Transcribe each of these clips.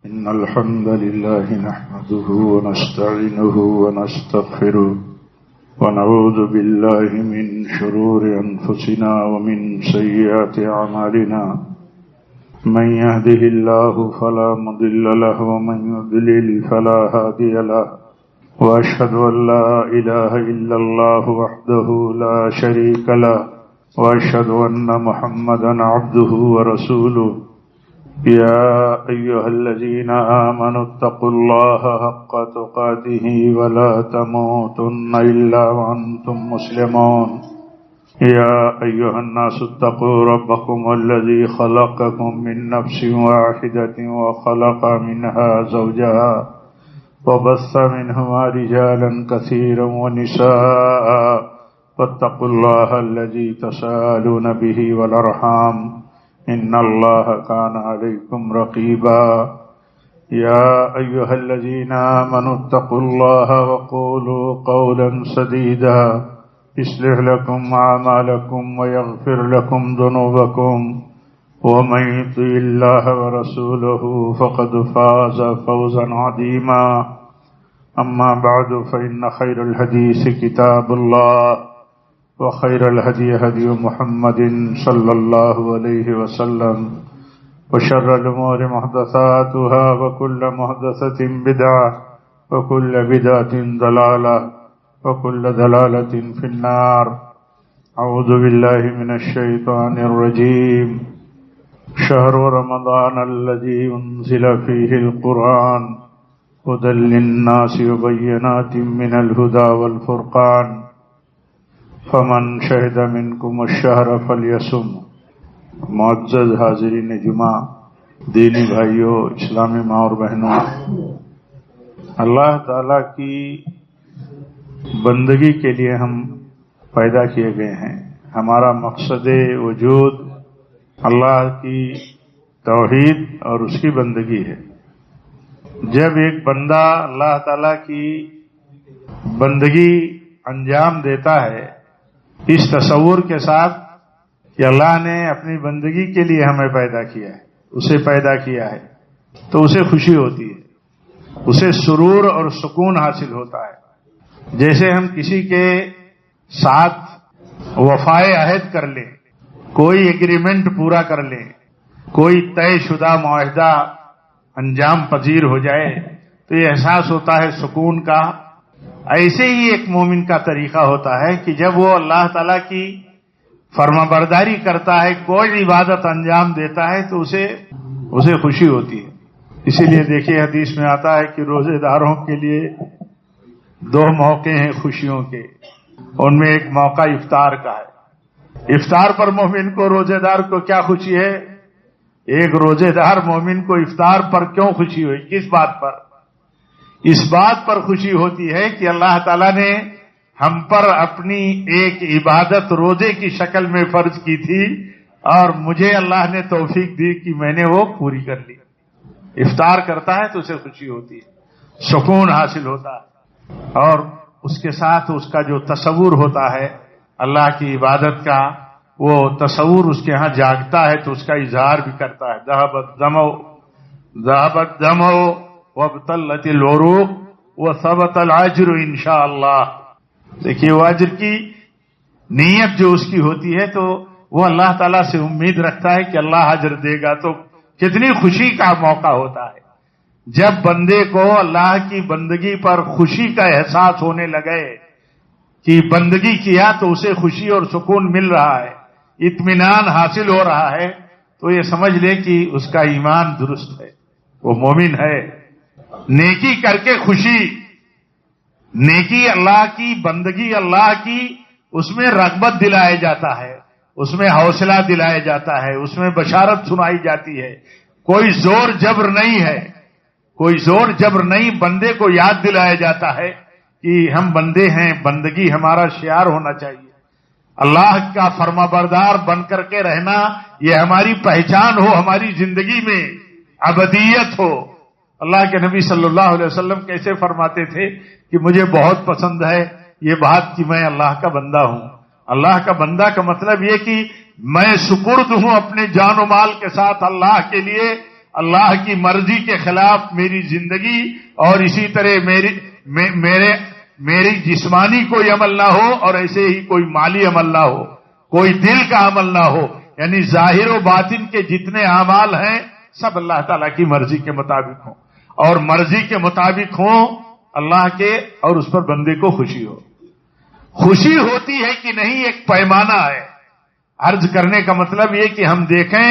إن الحمد لله نحمده ونستعينه ونستغفره ونعوذ بالله من شرور أنفسنا ومن سيئات أعمالنا من يهده الله فلا مضل له ومن يضلل فلا هادي له وأشهد أن لا إله إلا الله وحده لا شريك له وأشهد أن محمدا عبده ورسوله يا أيها الذين آمنوا اتقوا الله حق تقاته ولا تموتن إلا وأنتم مسلمون يا أيها الناس اتقوا ربكم الذي خلقكم من نفس واحدة وخلق منها زوجها وبث منهما رجالا كثيرا ونساء واتقوا الله الذي تساءلون به والأرحام إن الله كان عليكم رقيبا يا أيها الذين آمنوا اتقوا الله وقولوا قولا سديدا يصلح لكم أعمالكم ويغفر لكم ذنوبكم ومن يطع الله ورسوله فقد فاز فوزا عظيما أما بعد فإن خير الحديث كتاب الله وخير الهدي هدي محمد صلى الله عليه وسلم وشر الأمور محدثاتها وكل محدثة بدعة وكل بدعة ضلالة وكل ضلالة في النار. أعوذ بالله من الشيطان الرجيم. شهر رمضان الذي أنزل فيه القرآن هدى للناس وبينات من الهدى والفرقان فمن شہد منکم الشہر فلیصم. معزز حاضرین جمعہ، دینی بھائیوں، اسلامی ماں اور بہنوں، اللہ تعالی کی بندگی کے لیے ہم پیدا کیے گئے ہیں. ہمارا مقصد وجود اللہ کی توحید اور اس کی بندگی ہے. جب ایک بندہ اللہ تعالی کی بندگی انجام دیتا ہے اس تصور کے ساتھ کہ اللہ نے اپنی بندگی کے لیے ہمیں پیدا کیا ہے، اسے پیدا کیا ہے، تو اسے خوشی ہوتی ہے، اسے سرور اور سکون حاصل ہوتا ہے. جیسے ہم کسی کے ساتھ وفائے عہد کر لیں، کوئی ایگریمنٹ پورا کر لیں، کوئی طے شدہ معاہدہ انجام پذیر ہو جائے تو یہ احساس ہوتا ہے سکون کا. ایسے ہی ایک مومن کا طریقہ ہوتا ہے کہ جب وہ اللہ تعالیٰ کی فرما برداری کرتا ہے، کوئی عبادت انجام دیتا ہے تو اسے خوشی ہوتی ہے. اسی لیے دیکھیے حدیث میں آتا ہے کہ روزے داروں کے لیے دو موقع ہیں خوشیوں کے. ان میں ایک موقع افطار کا ہے. افطار پر مومن کو، روزے دار کو کیا خوشی ہے؟ ایک روزے دار مومن کو افطار پر کیوں خوشی ہوئی؟ کس بات پر؟ اس بات پر خوشی ہوتی ہے کہ اللہ تعالیٰ نے ہم پر اپنی ایک عبادت روزے کی شکل میں فرض کی تھی اور مجھے اللہ نے توفیق دی کہ میں نے وہ پوری کر لی. افطار کرتا ہے تو اسے خوشی ہوتی ہے، سکون حاصل ہوتا ہے، اور اس کے ساتھ اس کا جو تصور ہوتا ہے اللہ کی عبادت کا، وہ تصور اس کے ہاں جاگتا ہے تو اس کا اظہار بھی کرتا ہے. ذهبت الدمع وابتلت العروق وثبت الأجر انشاءاللہ. دیکھیے وہ اجر کی نیت جو اس کی ہوتی ہے تو وہ اللہ تعالیٰ سے امید رکھتا ہے کہ اللہ اجر دے گا. تو کتنی خوشی کا موقع ہوتا ہے جب بندے کو اللہ کی بندگی پر خوشی کا احساس ہونے لگے کہ بندگی کیا تو اسے خوشی اور سکون مل رہا ہے، اطمینان حاصل ہو رہا ہے، تو یہ سمجھ لے کہ اس کا ایمان درست ہے، وہ مومن ہے. نیکی کر کے خوشی، نیکی اللہ کی بندگی اللہ کی، اس میں رغبت دلایا جاتا ہے، اس میں حوصلہ دلایا جاتا ہے، اس میں بشارت سنائی جاتی ہے. کوئی زور جبر نہیں ہے، کوئی زور جبر نہیں، بندے کو یاد دلایا جاتا ہے کہ ہم بندے ہیں، بندگی ہمارا شعار ہونا چاہیے. اللہ کا فرما بردار بن کر کے رہنا یہ ہماری پہچان ہو، ہماری زندگی میں ابدیت ہو. اللہ کے نبی صلی اللہ علیہ وسلم کیسے فرماتے تھے کہ مجھے بہت پسند ہے یہ بات کہ میں اللہ کا بندہ ہوں. اللہ کا بندہ کا مطلب یہ کہ میں سپرد ہوں اپنے جان و مال کے ساتھ اللہ کے لیے، اللہ کی مرضی کے خلاف میری زندگی اور اسی طرح میری جسمانی کوئی عمل نہ ہو اور ایسے ہی کوئی مالی عمل نہ ہو، کوئی دل کا عمل نہ ہو، یعنی ظاہر و باطن کے جتنے اعمال ہیں سب اللہ تعالیٰ کی مرضی کے مطابق ہوں، اور مرضی کے مطابق ہوں اللہ کے، اور اس پر بندے کو خوشی ہو۔ خوشی ہوتی ہے کہ نہیں ایک پیمانہ ہے۔ عرض کرنے کا مطلب یہ کہ ہم دیکھیں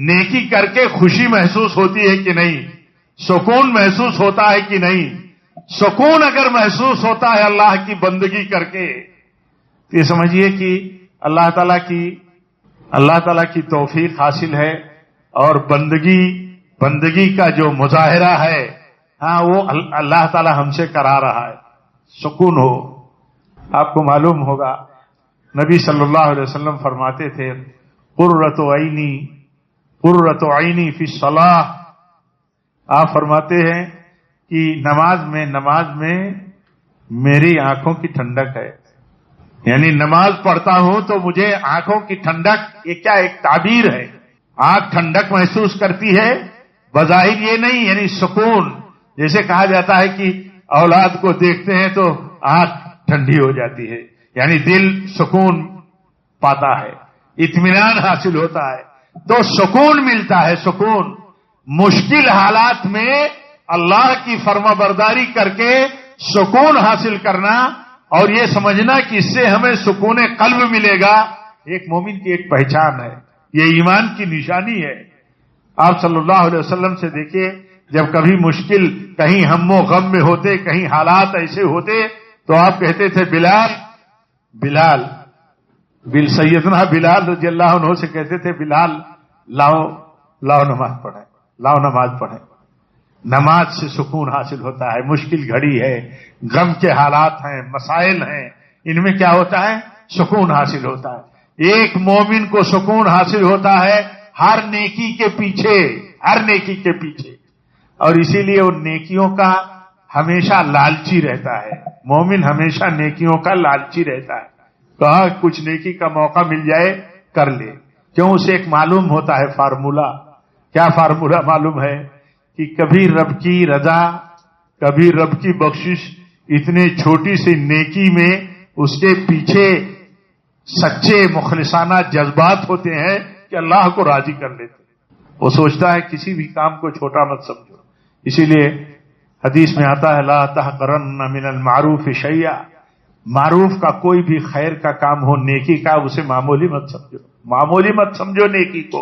نیکی کر کے خوشی محسوس ہوتی ہے کہ نہیں، سکون محسوس ہوتا ہے کہ نہیں۔ سکون اگر محسوس ہوتا ہے اللہ کی بندگی کر کے تو یہ سمجھیے کہ اللہ تعالیٰ کی توفیق حاصل ہے، اور بندگی کا جو مظاہرہ ہے وہ اللہ تعالیٰ ہم سے کرا رہا ہے، سکون ہو۔ آپ کو معلوم ہوگا نبی صلی اللہ علیہ وسلم فرماتے تھے قرۃ عینی فی الصلاۃ، آپ فرماتے ہیں کہ نماز میں میری آنکھوں کی ٹھنڈک ہے، یعنی نماز پڑھتا ہوں تو مجھے آنکھوں کی ٹھنڈک، یہ کیا ایک تعبیر ہے، آنکھ ٹھنڈک محسوس کرتی ہے، بظاہر یہ نہیں، یعنی سکون، جیسے کہا جاتا ہے کہ اولاد کو دیکھتے ہیں تو آنکھ ٹھنڈی ہو جاتی ہے، یعنی دل سکون پاتا ہے، اطمینان حاصل ہوتا ہے، تو سکون ملتا ہے۔ سکون مشکل حالات میں اللہ کی فرما برداری کر کے سکون حاصل کرنا اور یہ سمجھنا کہ اس سے ہمیں سکون قلب ملے گا، ایک مومن کی ایک پہچان ہے، یہ ایمان کی نشانی ہے۔ آپ صلی اللہ علیہ وسلم سے دیکھیے، جب کبھی مشکل کہیں ہم و غم میں ہوتے، کہیں حالات ایسے ہوتے تو آپ کہتے تھے بلال سیدنا بلال رضی اللہ عنہ سے کہتے تھے بلال لاؤ نماز پڑھیں۔ نماز سے سکون حاصل ہوتا ہے، مشکل گھڑی ہے، غم کے حالات ہیں، مسائل ہیں، ان میں کیا ہوتا ہے؟ سکون حاصل ہوتا ہے۔ ایک مومن کو سکون حاصل ہوتا ہے ہر نیکی کے پیچھے، اور اسی لیے ان نیکیوں کا ہمیشہ لالچی رہتا ہے۔ مومن ہمیشہ نیکیوں کا لالچی رہتا ہے، کہاں کچھ نیکی کا موقع مل جائے کر لے، کیوں؟ اسے ایک معلوم ہوتا ہے فارمولا۔ کیا فارمولا معلوم ہے؟ کہ کبھی رب کی رضا، کبھی رب کی بخشش، اتنے چھوٹی سی نیکی میں اس کے پیچھے سچے مخلصانہ جذبات ہوتے ہیں کہ اللہ کو راضی کر لیتے۔ وہ سوچتا ہے کسی بھی کام کو چھوٹا مت سمجھو، اسی لیے حدیث میں آتا ہے لا تحقرن من المعروف شیئا، معروف کا کوئی بھی خیر کا کام ہو، نیکی کا، اسے معمولی مت سمجھو نیکی کو۔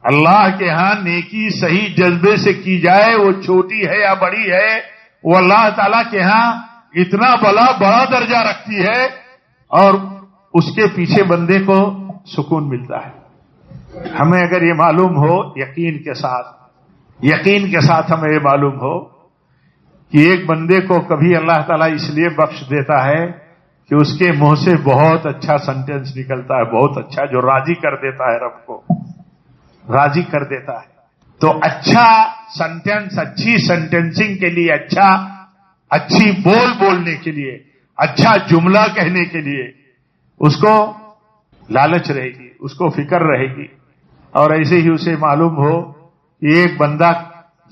اللہ کے ہاں نیکی صحیح جذبے سے کی جائے، وہ چھوٹی ہے یا بڑی ہے، وہ اللہ تعالیٰ کے ہاں اتنا بڑا درجہ رکھتی ہے، اور اس کے پیچھے بندے کو سکون ملتا ہے۔ ہمیں اگر یہ معلوم ہو یقین کے ساتھ ہمیں یہ معلوم ہو کہ ایک بندے کو کبھی اللہ تعالیٰ اس لیے بخش دیتا ہے کہ اس کے منہ سے بہت اچھا سینٹینس نکلتا ہے، بہت اچھا، جو راضی کر دیتا ہے، رب کو راضی کر دیتا ہے، تو اچھا سینٹینس، اچھی سینٹینسنگ کے لیے، اچھی بولنے کے لیے، اچھا جملہ کہنے کے لیے اس کو لالچ رہے گی، اس کو فکر رہے گی۔ اور ایسے ہی اسے معلوم ہو کہ ایک بندہ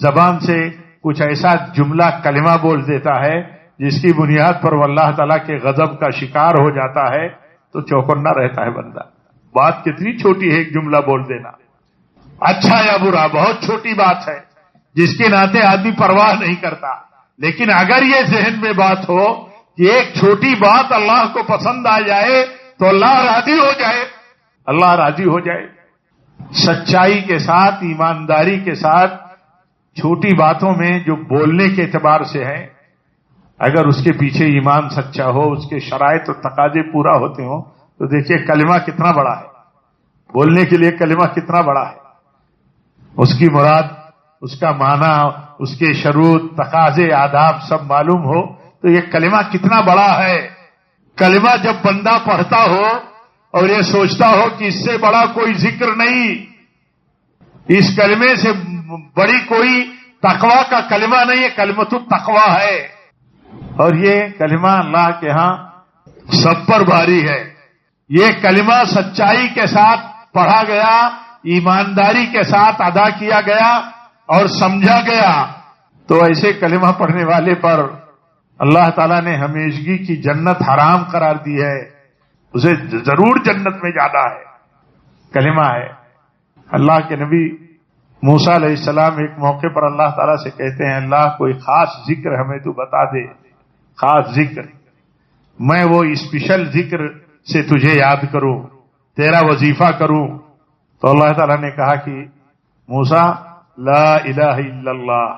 زبان سے کچھ ایسا جملہ کلمہ بول دیتا ہے جس کی بنیاد پر وہ اللہ تعالیٰ کے غضب کا شکار ہو جاتا ہے، تو چوکنا رہتا ہے بندہ۔ بات کتنی چھوٹی ہے ایک جملہ بول دینا، اچھا یا برا، بہت چھوٹی بات ہے جس کے ناطے آدمی پرواہ نہیں کرتا، لیکن اگر یہ ذہن میں بات ہو کہ ایک چھوٹی بات اللہ کو پسند آ جائے تو اللہ راضی ہو جائے۔ سچائی کے ساتھ، ایمانداری کے ساتھ چھوٹی باتوں میں جو بولنے کے اعتبار سے ہے، اگر اس کے پیچھے ایمان سچا ہو، اس کے شرائط و تقاضے پورا ہوتے ہوں، تو دیکھیے کلمہ کتنا بڑا ہے، بولنے کے لیے کلمہ کتنا بڑا ہے، اس کی مراد، اس کا معنی، اس کے شروط، تقاضے، آداب سب معلوم ہو تو یہ کلمہ کتنا بڑا ہے۔ کلمہ جب بندہ پڑھتا ہو اور یہ سوچتا ہو کہ اس سے بڑا کوئی ذکر نہیں، اس کلمے سے بڑی کوئی تقویٰ کا کلمہ نہیں ہے، کلمۃ التقویٰ ہے، اور یہ کلمہ اللہ کے ہاں سب پر بھاری ہے۔ یہ کلمہ سچائی کے ساتھ پڑھا گیا، ایمانداری کے ساتھ ادا کیا گیا اور سمجھا گیا تو ایسے کلمہ پڑھنے والے پر اللہ تعالیٰ نے ہمیشگی کی جنت حرام قرار دی ہے، اسے ضرور جنت میں جانا ہے۔ کلمہ ہے۔ اللہ کے نبی موسیٰ علیہ السلام ایک موقع پر اللہ تعالیٰ سے کہتے ہیں، اللہ کوئی خاص ذکر ہمیں تو بتا دے، خاص ذکر، میں وہ اسپیشل ذکر سے تجھے یاد کروں، تیرا وظیفہ کروں۔ تو اللہ تعالیٰ نے کہا کہ موسیٰ لا الہ الا اللہ،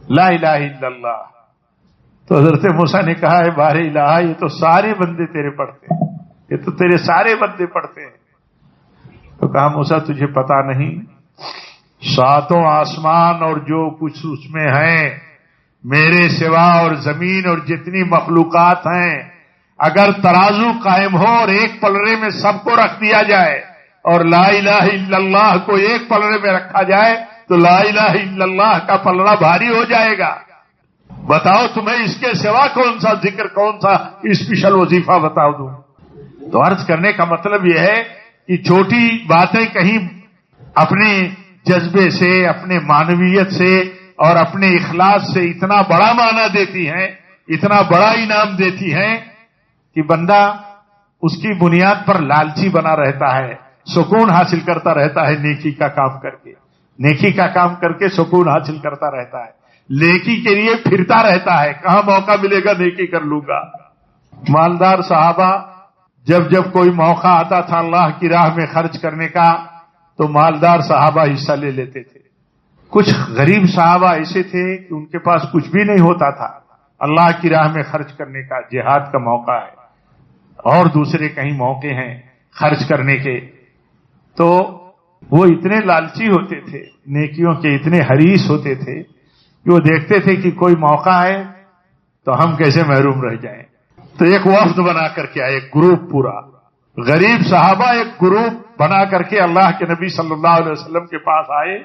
لا الہ الا اللہ۔ تو حضرت موسیٰ نے کہا ہے بار الہ، یہ تو سارے بندے تیرے پڑھتے ہیں، یہ تو تیرے سارے بندے پڑھتے ہیں۔ تو کہا موسیٰ تجھے پتا نہیں، ساتوں آسمان اور جو کچھ اس میں ہیں میرے سوا اور زمین اور جتنی مخلوقات ہیں، اگر ترازو قائم ہو اور ایک پلڑے میں سب کو رکھ دیا جائے اور لا الہ الا اللہ کو ایک پلڑے میں رکھا جائے تو لا الہ الا اللہ کا پلڑا بھاری ہو جائے گا۔ بتاؤ تمہیں اس کے سوا کون سا ذکر، کون سا اسپیشل وظیفہ بتاؤ دوں؟ تو عرض کرنے کا مطلب یہ ہے کہ چھوٹی باتیں کہیں اپنے جذبے سے، اپنے معنویت سے اور اپنے اخلاص سے اتنا بڑا معنی دیتی ہیں، اتنا بڑا انعام دیتی ہیں کہ بندہ اس کی بنیاد پر لالچی بنا رہتا ہے، سکون حاصل کرتا رہتا ہے، نیکی کا کام کر کے، نیکی کا کام کر کے سکون حاصل کرتا رہتا ہے، نیکی کے لیے پھرتا رہتا ہے، کہاں موقع ملے گا نیکی کر لوں گا۔ مالدار صحابہ جب کوئی موقع آتا تھا اللہ کی راہ میں خرچ کرنے کا تو مالدار صحابہ حصہ لے لیتے تھے۔ کچھ غریب صحابہ ایسے تھے کہ ان کے پاس کچھ بھی نہیں ہوتا تھا، اللہ کی راہ میں خرچ کرنے کا، جہاد کا موقع ہے اور دوسرے کہیں موقع ہیں خرچ کرنے کے، تو وہ اتنے لالچی ہوتے تھے، نیکیوں کے اتنے حریص ہوتے تھے کہ وہ دیکھتے تھے کہ کوئی موقع ہے تو ہم کیسے محروم رہ جائیں۔ تو ایک وفد بنا کر کے آئے، ایک گروپ، پورا غریب صحابہ ایک گروپ بنا کر کے اللہ کے نبی صلی اللہ علیہ وسلم کے پاس آئے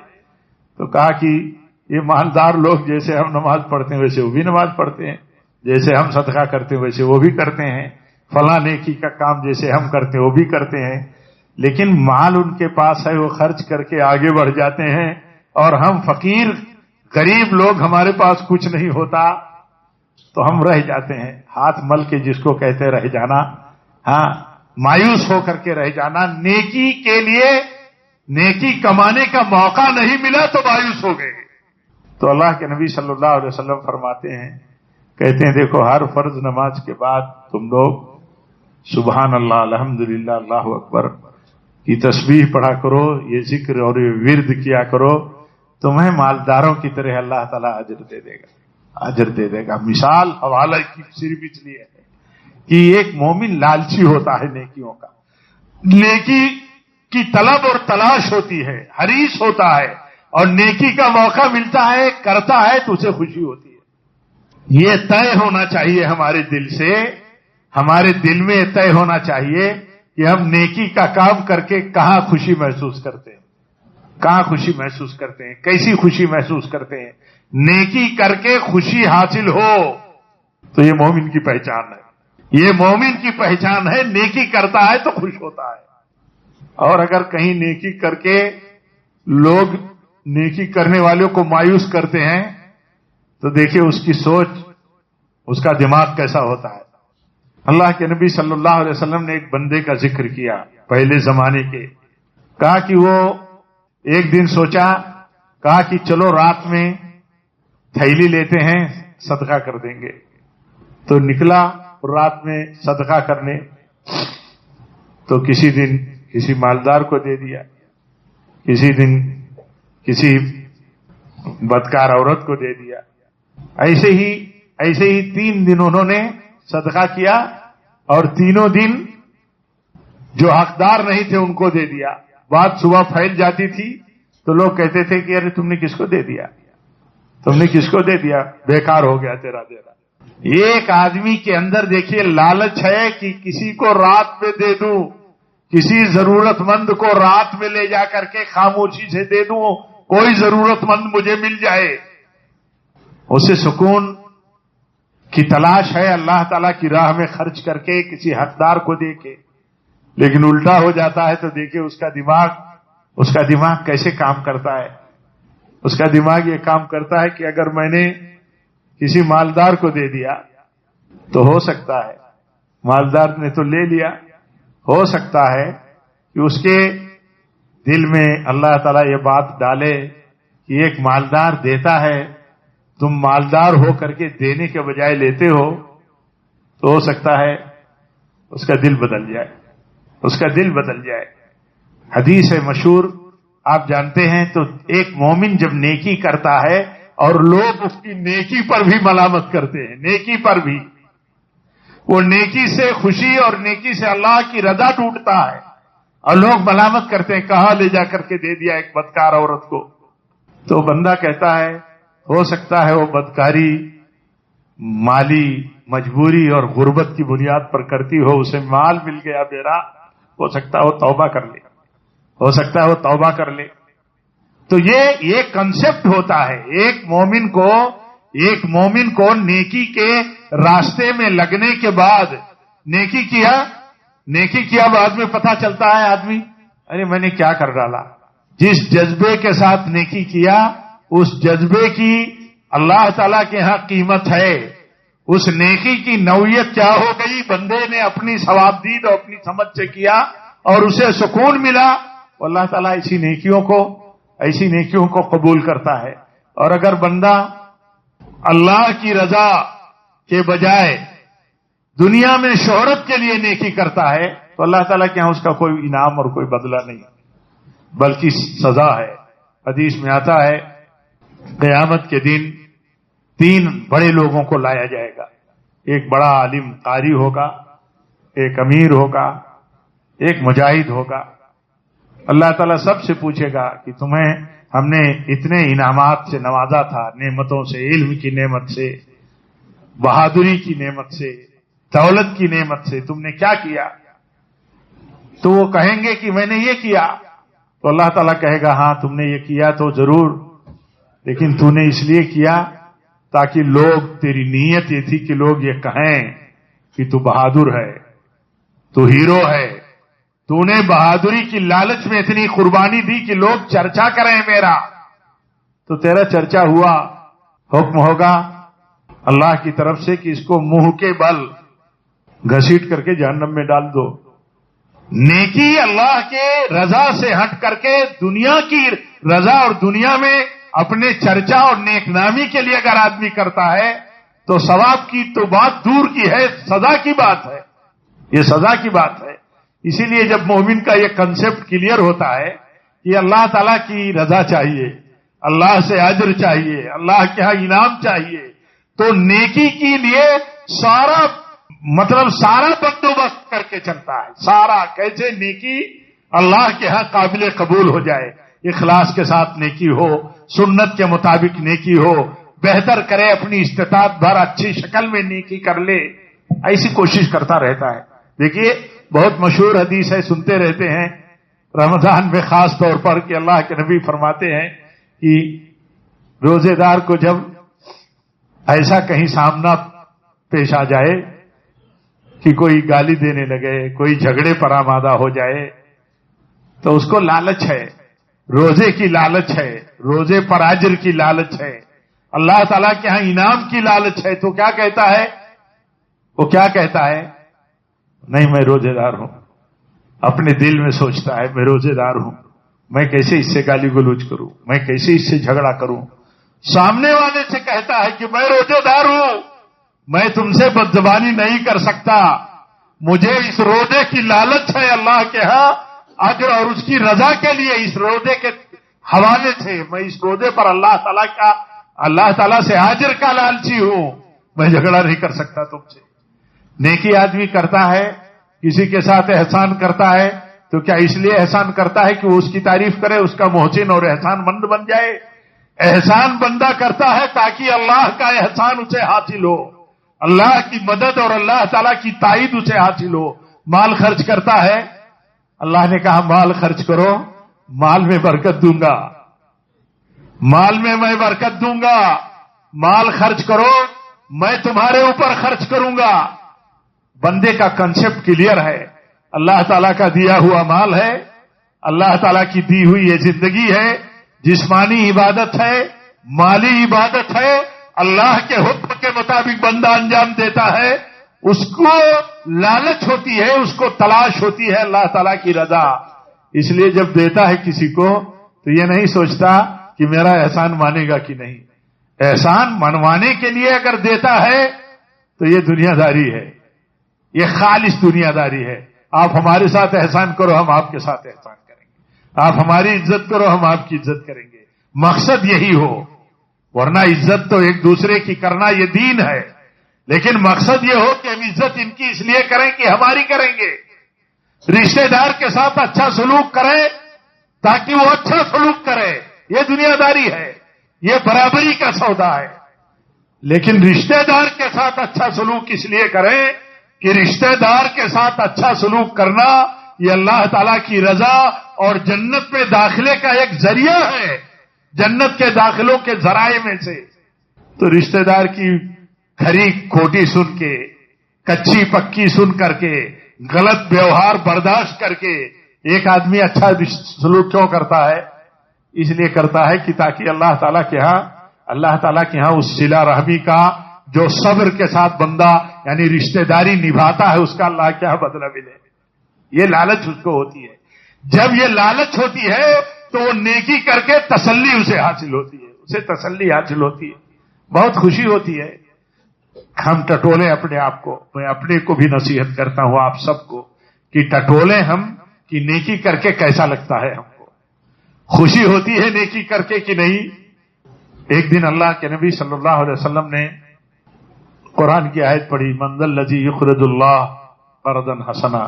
تو کہا کہ یہ مالدار لوگ جیسے ہم نماز پڑھتے ہیں ویسے وہ بھی نماز پڑھتے ہیں، جیسے ہم صدقہ کرتے ہیں ویسے وہ بھی کرتے ہیں، فلاں نیکی کا کام جیسے ہم کرتے ہیں وہ بھی کرتے ہیں، لیکن مال ان کے پاس ہے، وہ خرچ کر کے آگے بڑھ جاتے ہیں، اور ہم فقیر غریب لوگ، ہمارے پاس کچھ نہیں ہوتا تو ہم رہ جاتے ہیں، ہاتھ مل کے جس کو کہتے رہ جانا، ہاں، مایوس ہو کر کے رہ جانا، نیکی کے لیے نیکی کمانے کا موقع نہیں ملا تو مایوس ہو گئے۔ تو اللہ کے نبی صلی اللہ علیہ وسلم فرماتے ہیں، کہتے ہیں دیکھو ہر فرض نماز کے بعد تم لوگ سبحان اللہ، الحمدللہ، اللہ اکبر کی تسبیح پڑھا کرو، یہ ذکر اور یہ ورد کیا کرو، تمہیں مالداروں کی طرح اللہ تعالیٰ اجر دے دے گا، اجر دے دے گا۔ مثال حوالہ کی صرف اس لیے ہے کہ ایک مومن لالچی ہوتا ہے نیکیوں کا، نیکی کی طلب اور تلاش ہوتی ہے، حریص ہوتا ہے، اور نیکی کا موقع ملتا ہے، کرتا ہے تو اسے خوشی ہوتی ہے۔ یہ طے ہونا چاہیے ہمارے دل سے، ہمارے دل میں طے ہونا چاہیے کہ ہم نیکی کا کام کر کے کہاں خوشی محسوس کرتے ہیں، کہاں خوشی محسوس کرتے ہیں، کیسی خوشی محسوس کرتے ہیں۔ نیکی کر کے خوشی حاصل ہو تو یہ مومن کی پہچان ہے، یہ مومن کی پہچان ہے، نیکی کرتا ہے تو خوش ہوتا ہے۔ اور اگر کہیں نیکی کر کے لوگ نیکی کرنے والوں کو مایوس کرتے ہیں تو دیکھیں اس کی سوچ، اس کا دماغ کیسا ہوتا ہے۔ اللہ کے نبی صلی اللہ علیہ وسلم نے ایک بندے کا ذکر کیا پہلے زمانے کے، کہا کہ وہ ایک دن سوچا، کہا کہ چلو رات میں تھیلی لیتے ہیں صدقہ کر دیں گے، تو نکلا رات میں صدقہ کرنے، تو کسی دن کسی مالدار کو دے دیا، کسی دن کسی بدکار عورت کو دے دیا، ایسے ہی 3 دن انہوں نے صدقہ کیا، اور تینوں دن جو حقدار نہیں تھے ان کو دے دیا۔ بات صبح پھیل جاتی تھی تو لوگ کہتے تھے کہ ارے تم نے کس کو دے دیا، تم نے کس کو دے دیا، بیکار ہو گیا تیرا دینا۔ ایک آدمی کے اندر دیکھیے لالچ ہے کہ کسی کو رات میں دے دوں، کسی ضرورت مند کو رات میں لے جا کر کے خاموشی سے دے دوں، کوئی ضرورت مند مجھے مل جائے، اسے سکون کی تلاش ہے اللہ تعالیٰ کی راہ میں خرچ کر کے کسی حقدار کو دے کے۔ لیکن الٹا ہو جاتا ہے تو دیکھیں اس کا دماغ کیسے کام کرتا ہے، اس کا دماغ یہ کام کرتا ہے کہ اگر میں نے کسی مالدار کو دے دیا تو ہو سکتا ہے، مالدار نے تو لے لیا، ہو سکتا ہے کہ اس کے دل میں اللہ تعالیٰ یہ بات ڈالے کہ ایک مالدار دیتا ہے، تم مالدار ہو کر کے دینے کے بجائے لیتے ہو، تو ہو سکتا ہے اس کا دل بدل جائے، اس کا دل بدل جائے۔ حدیث ہے مشہور، آپ جانتے ہیں، تو ایک مومن جب نیکی کرتا ہے اور لوگ اس کی نیکی پر بھی ملامت کرتے ہیں، نیکی پر بھی، وہ نیکی سے خوشی اور نیکی سے اللہ کی رضا ٹوٹتا ہے اور لوگ ملامت کرتے ہیں کہاں لے جا کر کے دے دیا ایک بدکار عورت کو، تو بندہ کہتا ہے ہو سکتا ہے وہ بدکاری مالی مجبوری اور غربت کی بنیاد پر کرتی ہو، اسے مال مل گیا میرا، ہو سکتا ہے وہ توبہ کر لے، ہو سکتا ہے وہ توبہ کر لے۔ تو یہ کنسپٹ ہوتا ہے ایک مومن کو نیکی کے راستے میں لگنے کے بعد، نیکی کیا بعد میں پتہ چلتا ہے آدمی ارے میں نے کیا کر ڈالا۔ جس جذبے کے ساتھ نیکی کیا اس جذبے کی اللہ تعالیٰ کے ہاں قیمت ہے، اس نیکی کی نوعیت کیا ہو گئی، بندے نے اپنی ثوابدید اور اپنی سمجھ سے کیا اور اسے سکون ملا، اللہ تعالیٰ ایسی نیکیوں کو قبول کرتا ہے۔ اور اگر بندہ اللہ کی رضا کے بجائے دنیا میں شہرت کے لیے نیکی کرتا ہے تو اللہ تعالیٰ کے ہاں اس کا کوئی انعام اور کوئی بدلہ نہیں بلکہ سزا ہے۔ حدیث میں آتا ہے قیامت کے دن 3 بڑے لوگوں کو لایا جائے گا، ایک بڑا عالم قاری ہوگا، ایک امیر ہوگا، ایک مجاہد ہوگا۔ اللہ تعالیٰ سب سے پوچھے گا کہ تمہیں ہم نے اتنے انعامات سے نوازا تھا، نعمتوں سے، علم کی نعمت سے، بہادری کی نعمت سے، دولت کی نعمت سے، تم نے کیا کیا؟ تو وہ کہیں گے کہ میں نے یہ کیا، تو اللہ تعالیٰ کہے گا ہاں تم نے یہ کیا تو ضرور، لیکن تو نے اس لیے کیا تاکہ لوگ، تیری نیت یہ تھی کہ لوگ یہ کہیں کہ تو بہادر ہے، تو ہیرو ہے، تو نے بہادری کی لالچ میں اتنی قربانی دی کہ لوگ چرچا کریں میرا، تو تیرا چرچا ہوا، حکم ہوگا اللہ کی طرف سے کہ اس کو منہ کے بل گھسیٹ کر کے جہنم میں ڈال دو۔ نیکی اللہ کے رضا سے ہٹ کر کے دنیا کی رضا اور دنیا میں اپنے چرچا اور نیک نامی کے لیے اگر آدمی کرتا ہے تو ثواب کی تو بات دور کی ہے، سزا کی بات ہے، یہ سزا کی بات ہے۔ اسی لیے جب مومن کا یہ کنسپٹ کلیئر ہوتا ہے کہ اللہ تعالیٰ کی رضا چاہیے، اللہ سے اجر چاہیے، اللہ کے ہاں انعام چاہیے، تو نیکی کے لیے سارا بندوبست کر کے چلتا ہے، سارا کیسے نیکی اللہ کے ہاں قابل قبول ہو جائے، اخلاص کے ساتھ نیکی ہو، سنت کے مطابق نیکی ہو، بہتر کرے، اپنی استطاعت بھر اچھی شکل میں نیکی کر لے، ایسی کوشش کرتا رہتا ہے۔ دیکھیے بہت مشہور حدیث ہے، سنتے رہتے ہیں رمضان میں خاص طور پر، کہ اللہ کے نبی فرماتے ہیں کہ روزے دار کو جب ایسا کہیں سامنا پیش آ جائے کہ کوئی گالی دینے لگے، کوئی جھگڑے پر آمادہ ہو جائے، تو اس کو لالچ ہے، روزے کی لالچ ہے، روزے پر اجر کی لالچ ہے، اللہ تعالیٰ کے ہاں انعام کی لالچ ہے، تو کیا کہتا ہے؟ وہ کیا کہتا ہے؟ نہیں میں روزے دار ہوں، اپنے دل میں سوچتا ہے میں روزے دار ہوں، میں کیسے اس سے گالی گلوچ کروں، میں کیسے اس سے جھگڑا کروں، سامنے والے سے کہتا ہے کہ میں روزے دار ہوں، میں تم سے بدزبانی نہیں کر سکتا، مجھے اس روزے کی لالچ ہے اللہ کے ہاں اجر اور اس کی رضا کے لیے، اس روزے کے حوالے سے میں اس روزے پر اللہ تعالیٰ سے اجر کا لالچی ہوں، میں جھگڑا نہیں کر سکتا تم سے۔ نیکی آدمی کرتا ہے، کسی کے ساتھ احسان کرتا ہے تو کیا اس لیے احسان کرتا ہے کہ وہ اس کی تعریف کرے، اس کا محسن اور احسان مند بن جائے؟ احسان بندہ کرتا ہے تاکہ اللہ کا احسان اسے حاصل ہو، اللہ کی مدد اور اللہ تعالیٰ کی تائید اسے حاصل ہو۔ مال خرچ کرتا ہے، اللہ نے کہا مال خرچ کرو، مال میں برکت دوں گا، مال میں برکت دوں گا، مال خرچ کرو میں تمہارے اوپر خرچ کروں گا۔ بندے کا کنسپٹ کلیئر ہے، اللہ تعالیٰ کا دیا ہوا مال ہے، اللہ تعالیٰ کی دی ہوئی یہ زندگی ہے، جسمانی عبادت ہے، مالی عبادت ہے، اللہ کے حکم کے مطابق بندہ انجام دیتا ہے، اس کو لالچ ہوتی ہے، اس کو تلاش ہوتی ہے اللہ تعالیٰ کی رضا. اس لیے جب دیتا ہے کسی کو تو یہ نہیں سوچتا کہ میرا احسان مانے گا کہ نہیں. احسان منوانے کے لیے اگر دیتا ہے تو یہ دنیا داری ہے، یہ خالص دنیا داری ہے. آپ ہمارے ساتھ احسان کرو، ہم آپ کے ساتھ احسان کریں گے. آپ ہماری عزت کرو، ہم آپ کی عزت کریں گے. مقصد یہی ہو، ورنہ عزت تو ایک دوسرے کی کرنا یہ دین ہے، لیکن مقصد یہ ہو کہ ہم عزت ان کی اس لیے کریں کہ ہماری کریں گے. رشتہ دار کے ساتھ اچھا سلوک کریں تاکہ وہ اچھا سلوک کرے، یہ دنیا داری ہے، یہ برابری کا سودا ہے. لیکن رشتہ دار کے ساتھ اچھا سلوک اس لیے کریں کہ رشتہ دار کے ساتھ اچھا سلوک کرنا یہ اللہ تعالیٰ کی رضا اور جنت میں داخلے کا ایک ذریعہ ہے، جنت کے داخلوں کے ذرائع میں سے. تو رشتہ دار کی کھری کھوٹی سن کے، کچی پکی سن کر کے، غلط ویوہار برداشت کر کے ایک آدمی اچھا سلوک کیوں کرتا ہے؟ اس لیے کرتا ہے کہ تاکہ اللہ تعالیٰ کے ہاں اس صلہ رحمی کا جو صبر کے ساتھ بندہ یعنی رشتہ داری نبھاتا ہے اس کا اللہ کیا بدلہ ملے. یہ لالچ اس کو ہوتی ہے. جب یہ لالچ ہوتی ہے تو وہ نیکی کر کے تسلی اسے حاصل ہوتی ہے، اسے تسلی حاصل ہوتی ہے، بہت خوشی ہوتی ہے. ہم ٹٹولیں اپنے آپ کو، میں اپنے کو بھی نصیحت کرتا ہوں آپ سب کو کہ ٹٹولیں ہم کہ نیکی کر کے کیسا لگتا ہے، ہم کو خوشی ہوتی ہے نیکی کر کے کہ نہیں. ایک دن اللہ کے نبی صلی اللہ علیہ وسلم نے قرآن کی آیت پڑھی، من ذا الذی یقرض اللہ قرضا حسنا.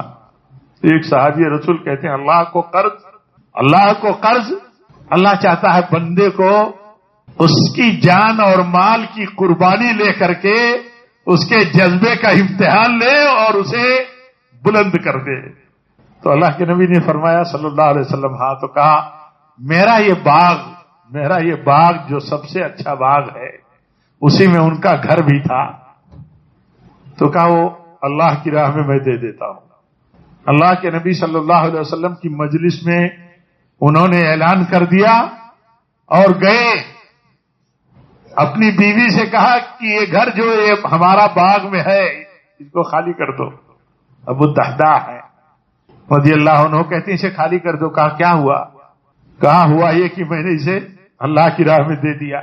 ایک صحابی رسول کہتے ہیں اللہ کو قرض اللہ چاہتا ہے بندے کو اس کی جان اور مال کی قربانی لے کر کے اس کے جذبے کا امتحان لے اور اسے بلند کر دے. تو اللہ کے نبی نے فرمایا صلی اللہ علیہ وسلم ہاں. تو کہا میرا یہ باغ جو سب سے اچھا باغ ہے اسی میں ان کا گھر بھی تھا. تو کہا وہ اللہ کی راہ میں دے دیتا ہوں. اللہ کے نبی صلی اللہ علیہ وسلم کی مجلس میں انہوں نے اعلان کر دیا اور گئے، اپنی بیوی سے کہا کہ یہ گھر جو یہ ہمارا باغ میں ہے اس کو خالی کر دو. ابو الدحداء ہے رضی اللہ عنہ کہتے ہیں اسے خالی کر دو. کہا کیا ہوا؟ کہا ہوا یہ کہ میں نے اسے اللہ کی راہ میں دے دیا.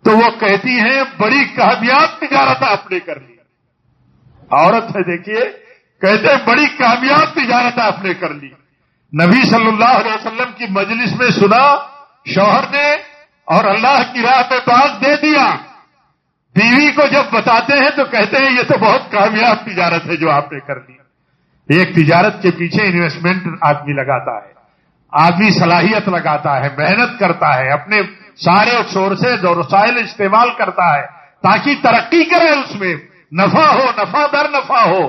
تو وہ کہتی ہیں بڑی کامیاب تجارت آپ نے کر لی. عورت ہے دیکھیے، کہتے ہیں بڑی کامیاب تجارت آپ نے کر لی. نبی صلی اللہ علیہ وسلم کی مجلس میں سنا شوہر نے اور اللہ کی راہ میں باغ دے دیا. بیوی کو جب بتاتے ہیں تو کہتے ہیں یہ تو بہت کامیاب تجارت ہے جو آپ نے کر لی. ایک تجارت کے پیچھے انویسٹمنٹ آدمی لگاتا ہے، آدمی صلاحیت لگاتا ہے، محنت کرتا ہے، اپنے سارے سورسز اور وسائل استعمال کرتا ہے تاکہ ترقی کرے، اس میں نفع ہو، نفع در نفع ہو.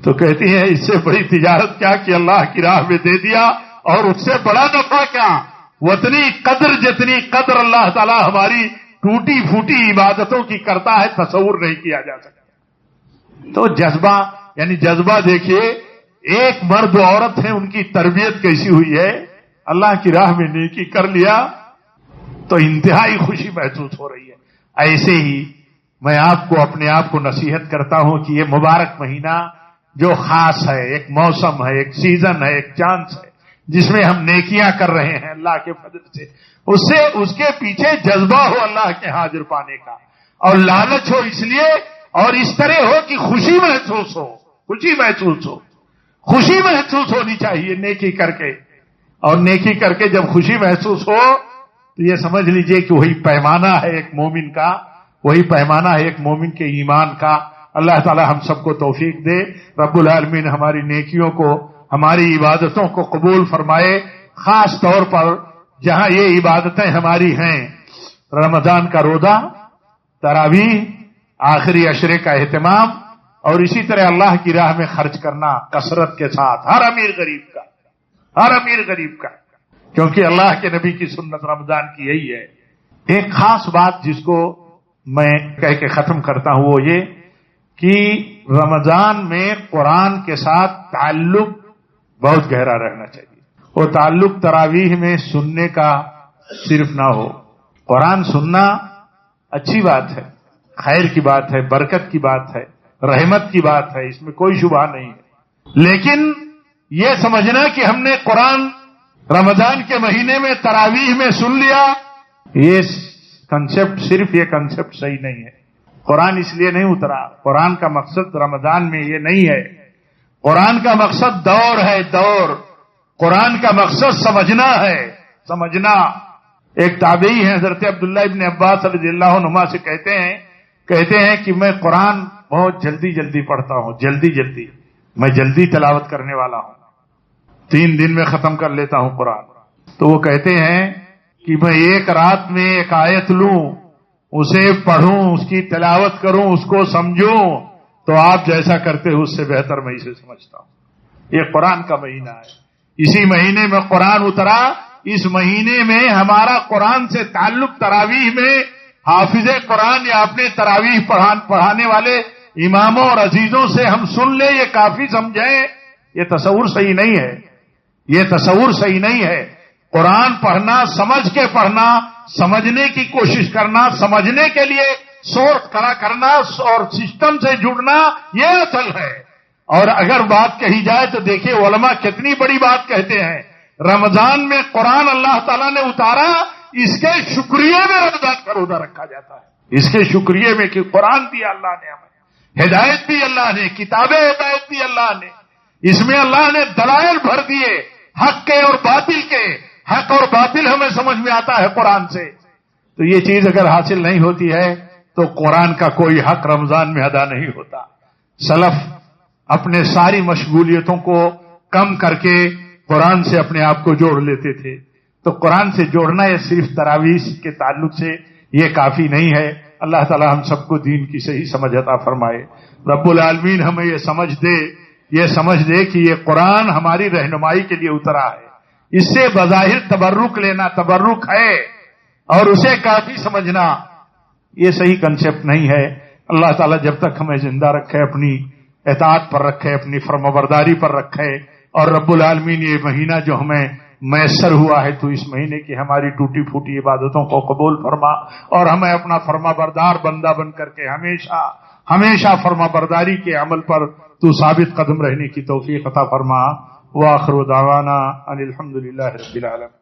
تو کہتی ہیں اس سے بڑی تجارت کیا کہ اللہ کی راہ میں دے دیا، اور اس سے بڑا نفع کیا، اتنی قدر جتنی قدر اللہ تعالیٰ ہماری ٹوٹی پھوٹی عبادتوں کی کرتا ہے تصور نہیں کیا جا سکتا. تو جذبہ دیکھیے، ایک مرد و عورت ہیں ان کی تربیت کیسی ہوئی ہے، اللہ کی راہ میں نیکی کر لیا تو انتہائی خوشی محسوس ہو رہی ہے. ایسے ہی میں آپ کو اپنے آپ کو نصیحت کرتا ہوں کہ یہ مبارک مہینہ جو خاص ہے، ایک موسم ہے، ایک سیزن ہے، ایک چانس ہے جس میں ہم نیکیاں کر رہے ہیں اللہ کے فضل سے، اس کے پیچھے جذبہ ہو اللہ کے حاضر پانے کا، اور لالچ ہو اس لیے، اور اس طرح ہو کہ خوشی محسوس ہونی چاہیے نیکی کر کے. اور نیکی کر کے جب خوشی محسوس ہو تو یہ سمجھ لیجئے کہ وہی پیمانہ ہے ایک مومن کا، وہی پیمانہ ہے ایک مومن کے ایمان کا. اللہ تعالی ہم سب کو توفیق دے. رب العالمین ہماری نیکیوں کو، ہماری عبادتوں کو قبول فرمائے. خاص طور پر جہاں یہ عبادتیں ہماری ہیں، رمضان کا روزہ، تراویح، آخری عشرے کا اہتمام، اور اسی طرح اللہ کی راہ میں خرچ کرنا کثرت کے ساتھ، ہر امیر غریب کا، کیونکہ اللہ کے نبی کی سنت رمضان کی یہی ہے. ایک خاص بات جس کو میں کہہ کے ختم کرتا ہوں وہ یہ کہ رمضان میں قرآن کے ساتھ تعلق بہت گہرا رہنا چاہیے. وہ تعلق تراویح میں سننے کا صرف نہ ہو. قرآن سننا اچھی بات ہے، خیر کی بات ہے، برکت کی بات ہے، رحمت کی بات ہے، اس میں کوئی شبہ نہیں ہے. لیکن یہ سمجھنا کہ ہم نے قرآن رمضان کے مہینے میں تراویح میں سن لیا، یہ کنسپٹ، صرف یہ کنسپٹ صحیح نہیں ہے. قرآن اس لیے نہیں اترا. قرآن کا مقصد رمضان میں یہ نہیں ہے. قرآن کا مقصد دور ہے، دور. قرآن کا مقصد سمجھنا ہے، سمجھنا. ایک تابعی ہیں حضرت عبداللہ ابن عباس رضی اللہ عنہما سے کہتے ہیں کہ میں قرآن بہت جلدی جلدی پڑھتا ہوں، جلدی جلدی، میں جلدی تلاوت کرنے والا ہوں، 3 دن میں ختم کر لیتا ہوں قرآن. تو وہ کہتے ہیں کہ میں ایک رات میں ایک آیت لوں، اسے پڑھوں، اس کی تلاوت کروں، اس کو سمجھوں، تو آپ جیسا کرتے ہو اس سے بہتر میں اسے سمجھتا ہوں. یہ قرآن کا مہینہ ہے، اسی مہینے میں قرآن اترا. اس مہینے میں ہمارا قرآن سے تعلق تراویح میں حافظ قرآن یا اپنے تراویح پڑھانے والے اماموں اور عزیزوں سے ہم سن لیں، یہ کافی سمجھیں. یہ تصور صحیح نہیں ہے، یہ تصور صحیح نہیں ہے. قرآن پڑھنا، سمجھ کے پڑھنا، سمجھنے کی کوشش کرنا، سمجھنے کے لیے سورس کھڑا کرنا اور سسٹم سے جڑنا، یہ اصل ہے. اور اگر بات کہی جائے تو دیکھیے علماء کتنی بڑی بات کہتے ہیں. رمضان میں قرآن اللہ تعالیٰ نے اتارا، اس کے شکریہ میں رمضان کا روزہ رکھا جاتا ہے. اس کے شکریہ میں کہ قرآن دیا اللہ نے ہمیں، ہدایت دی اللہ نے، کتابیں ہدایت دی اللہ نے، اس میں اللہ نے دلائل بھر دیے حق کے اور باطل کے. حق اور باطل ہمیں سمجھ میں آتا ہے قرآن سے. تو یہ چیز اگر حاصل نہیں ہوتی ہے تو قرآن کا کوئی حق رمضان میں ادا نہیں ہوتا. سلف اپنے ساری مشغولیتوں کو کم کر کے قرآن سے اپنے آپ کو جوڑ لیتے تھے. تو قرآن سے جوڑنا یہ صرف تراویح کے تعلق سے یہ کافی نہیں ہے. اللہ تعالی ہم سب کو دین کی صحیح سمجھ عطا فرمائے. رب العالمین ہمیں یہ سمجھ دے کہ یہ قرآن ہماری رہنمائی کے لیے اترا ہے. اس سے بظاہر تبرک لینا تبرک ہے، اور اسے کافی سمجھنا یہ صحیح کنسپٹ نہیں ہے. اللہ تعالیٰ جب تک ہمیں زندہ رکھے، اپنی اطاعت پر رکھے، اپنی فرمانبرداری پر رکھے. اور رب العالمین یہ مہینہ جو ہمیں میسر ہوا ہے، تو اس مہینے کی ہماری ٹوٹی پھوٹی عبادتوں کو قبول فرما، اور ہمیں اپنا فرمانبردار بندہ بن کر کے ہمیشہ فرمانبرداری کے عمل پر تو ثابت قدم رہنے کی توفیق عطا فرما. وآخر دعوانا ان الحمد للہ رب العالمین.